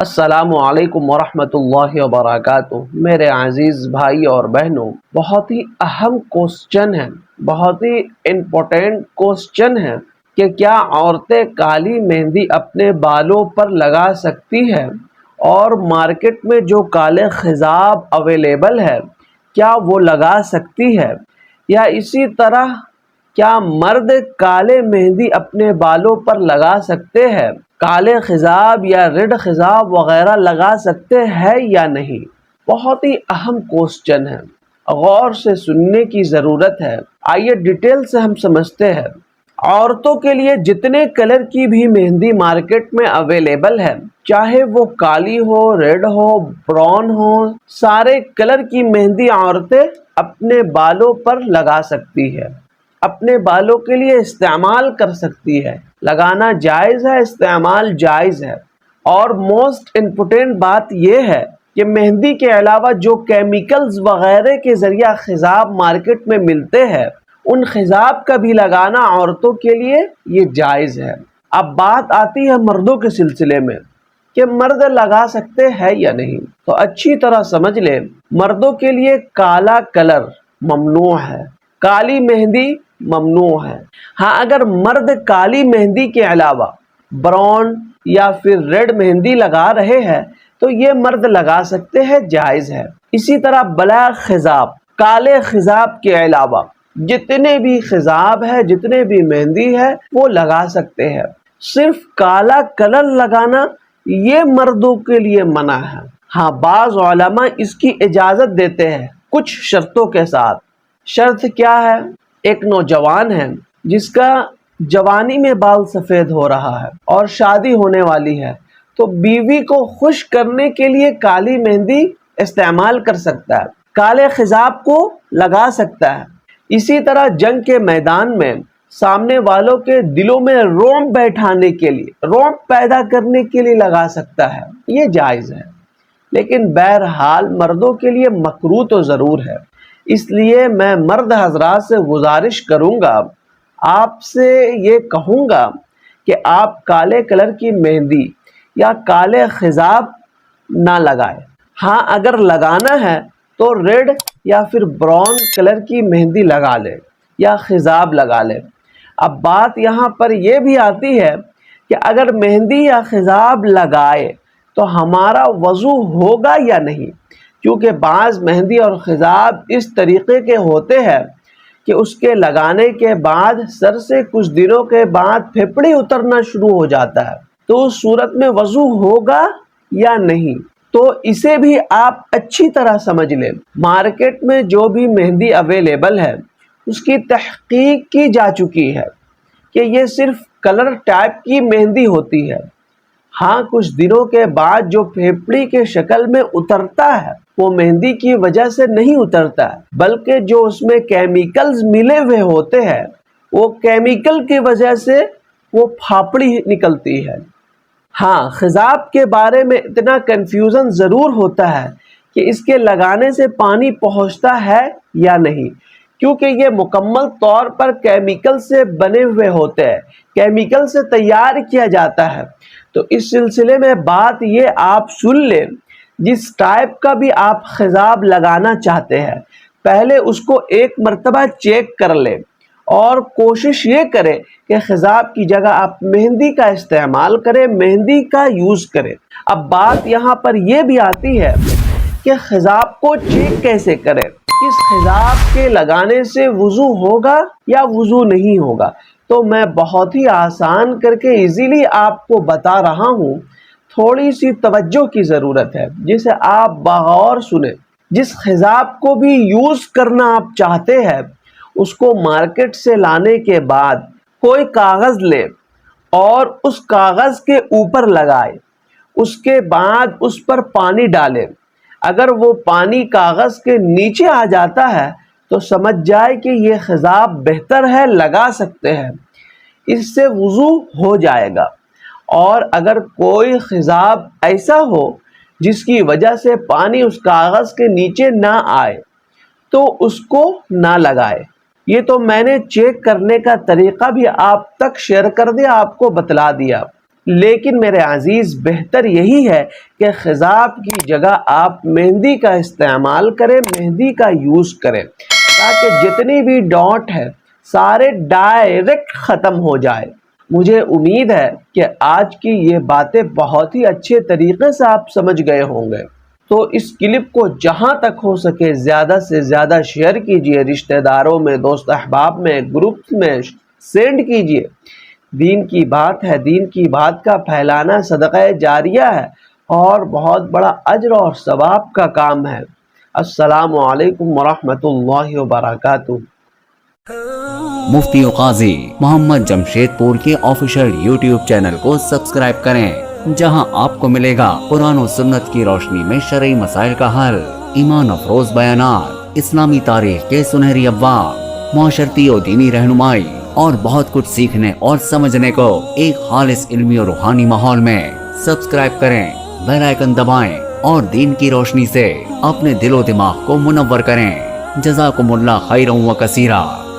السلام علیکم ورحمۃ اللہ وبرکاتہ۔ میرے عزیز بھائی اور بہنوں، بہت ہی اہم کوسچن ہے، بہت ہی امپورٹنٹ کوسچن ہے کہ کیا عورتیں کالی مہندی اپنے بالوں پر لگا سکتی ہیں، اور مارکیٹ میں جو کالے خضاب اویلیبل ہے کیا وہ لگا سکتی ہے، یا اسی طرح کیا مرد کالے مہندی اپنے بالوں پر لگا سکتے ہیں، کالے خضاب یا ریڈ خضاب وغیرہ لگا سکتے ہیں یا نہیں؟ بہت ہی اہم کوسچن ہے، غور سے سننے کی ضرورت ہے۔ آئیے ڈیٹیل سے ہم سمجھتے ہیں۔ عورتوں کے لیے جتنے کلر کی بھی مہندی مارکیٹ میں اویلیبل ہے، چاہے وہ کالی ہو، ریڈ ہو، براؤن ہو، سارے کلر کی مہندی عورتیں اپنے بالوں پر لگا سکتی ہے، اپنے بالوں کے لیے استعمال کر سکتی ہے۔ لگانا جائز ہے، استعمال جائز ہے۔ اور موسٹ امپورٹنٹ بات یہ ہے کہ مہندی کے علاوہ جو کیمیکلز وغیرہ کے ذریعہ خضاب مارکیٹ میں ملتے ہیں، ان خضاب کا بھی لگانا عورتوں کے لیے یہ جائز ہے۔ اب بات آتی ہے مردوں کے سلسلے میں کہ مرد لگا سکتے ہیں یا نہیں، تو اچھی طرح سمجھ لیں، مردوں کے لیے کالا کلر ممنوع ہے، کالی مہندی ممنوع ہے۔ ہاں، اگر مرد کالی مہندی کے علاوہ براؤن یا پھر ریڈ مہندی لگا رہے ہیں تو یہ مرد لگا سکتے ہیں، جائز ہے۔ اسی طرح بلیک خضاب، کالے خضاب کے علاوہ جتنے بھی خضاب ہے، جتنے بھی مہندی ہے، وہ لگا سکتے ہیں۔ صرف کالا کلر لگانا یہ مردوں کے لیے منع ہے۔ ہاں، بعض علماء اس کی اجازت دیتے ہیں کچھ شرطوں کے ساتھ۔ شرط کیا ہے؟ ایک نوجوان ہے جس کا جوانی میں بال سفید ہو رہا ہے اور شادی ہونے والی ہے، تو بیوی کو خوش کرنے کے لیے کالی مہندی استعمال کر سکتا ہے، کالے خضاب کو لگا سکتا ہے۔ اسی طرح جنگ کے میدان میں سامنے والوں کے دلوں میں رعب بیٹھانے کے لیے، رعب پیدا کرنے کے لیے لگا سکتا ہے، یہ جائز ہے۔ لیکن بہرحال مردوں کے لیے مکروہ تو ضرور ہے۔ اس لیے میں مرد حضرات سے گزارش کروں گا، آپ سے یہ کہوں گا کہ آپ کالے کلر کی مہندی یا کالے خضاب نہ لگائیں۔ ہاں، اگر لگانا ہے تو ریڈ یا پھر براؤن کلر کی مہندی لگا لیں یا خضاب لگا لیں۔ اب بات یہاں پر یہ بھی آتی ہے کہ اگر مہندی یا خضاب لگائے تو ہمارا وضو ہوگا یا نہیں، کیونکہ بعض مہندی اور خضاب اس طریقے کے ہوتے ہیں کہ اس کے لگانے کے بعد سر سے کچھ دنوں کے بعد پھپڑی اترنا شروع ہو جاتا ہے، تو اس صورت میں وضو ہوگا یا نہیں، تو اسے بھی آپ اچھی طرح سمجھ لیں۔ مارکیٹ میں جو بھی مہندی اویلیبل ہے اس کی تحقیق کی جا چکی ہے کہ یہ صرف کلر ٹائپ کی مہندی ہوتی ہے۔ ہاں، کچھ دنوں کے بعد جو پھیپڑی کے شکل میں اترتا ہے وہ مہندی کی وجہ سے نہیں اترتا ہے، بلکہ جو اس میں کیمیکلز ملے ہوئے ہوتے ہیں وہ کیمیکل کی وجہ سے وہ پھاپڑی نکلتی ہے۔ ہاں، خضاب کے بارے میں اتنا کنفیوژن ضرور ہوتا ہے کہ اس کے لگانے سے پانی پہنچتا ہے یا نہیں، کیونکہ یہ مکمل طور پر کیمیکل سے بنے ہوئے ہوتے ہیں، کیمیکل سے تیار کیا جاتا ہے۔ تو اس سلسلے میں بات یہ آپ سن لیں، جس ٹائپ کا بھی آپ خضاب لگانا چاہتے ہیں پہلے اس کو ایک مرتبہ چیک کر لیں، اور کوشش یہ کریں کہ خضاب کی جگہ آپ مہندی کا استعمال کریں، مہندی کا یوز کریں۔ اب بات یہاں پر یہ بھی آتی ہے کہ خضاب کو چیک کیسے کریں، کس خضاب کے لگانے سے وضو ہوگا یا وضو نہیں ہوگا، تو میں بہت ہی آسان کر کے ایزیلی آپ کو بتا رہا ہوں۔ تھوڑی سی توجہ کی ضرورت ہے جسے آپ بغور سنیں۔ جس خضاب کو بھی یوز کرنا آپ چاہتے ہیں اس کو مارکیٹ سے لانے کے بعد کوئی کاغذ لے اور اس کاغذ کے اوپر لگائے، اس کے بعد اس پر پانی ڈالے۔ اگر وہ پانی کاغذ کے نیچے آ جاتا ہے تو سمجھ جائے کہ یہ خضاب بہتر ہے، لگا سکتے ہیں، اس سے وضو ہو جائے گا۔ اور اگر کوئی خضاب ایسا ہو جس کی وجہ سے پانی اس کاغذ کے نیچے نہ آئے تو اس کو نہ لگائے۔ یہ تو میں نے چیک کرنے کا طریقہ بھی آپ تک شیئر کر دیا، آپ کو بتلا دیا۔ لیکن میرے عزیز بہتر یہی ہے کہ خضاب کی جگہ آپ مہندی کا استعمال کریں، مہندی کا یوز کریں، تاکہ جتنی بھی ڈاٹ ہے سارے ڈائریکٹ ختم ہو جائے۔ مجھے امید ہے کہ آج کی یہ باتیں بہت ہی اچھے طریقے سے آپ سمجھ گئے ہوں گے۔ تو اس کلپ کو جہاں تک ہو سکے زیادہ سے زیادہ شیئر کیجئے، رشتہ داروں میں، دوست احباب میں، گروپس میں سینڈ کیجئے۔ دین کی بات ہے، دین کی بات کا پھیلانا صدقہ جاریہ ہے اور بہت بڑا اجر اور ثواب کا کام ہے۔ السلام علیکم ورحمۃ اللہ وبرکاتہ۔ مفتی و قاضی محمد جمشید پور کے آفیشیل یوٹیوب چینل کو سبسکرائب کریں، جہاں آپ کو ملے گا قرآن و سنت کی روشنی میں شرعی مسائل کا حل، ایمان افروز بیانات، اسلامی تاریخ کے سنہری ابواب، معاشرتی و دینی رہنمائی اور بہت کچھ سیکھنے اور سمجھنے کو ایک خالص علمی اور روحانی ماحول میں۔ سبسکرائب کریں، بیل آئیکن دبائیں اور دین کی روشنی سے اپنے دل و دماغ کو منور کریں۔ جزاکم اللہ خیرا و کثیرا۔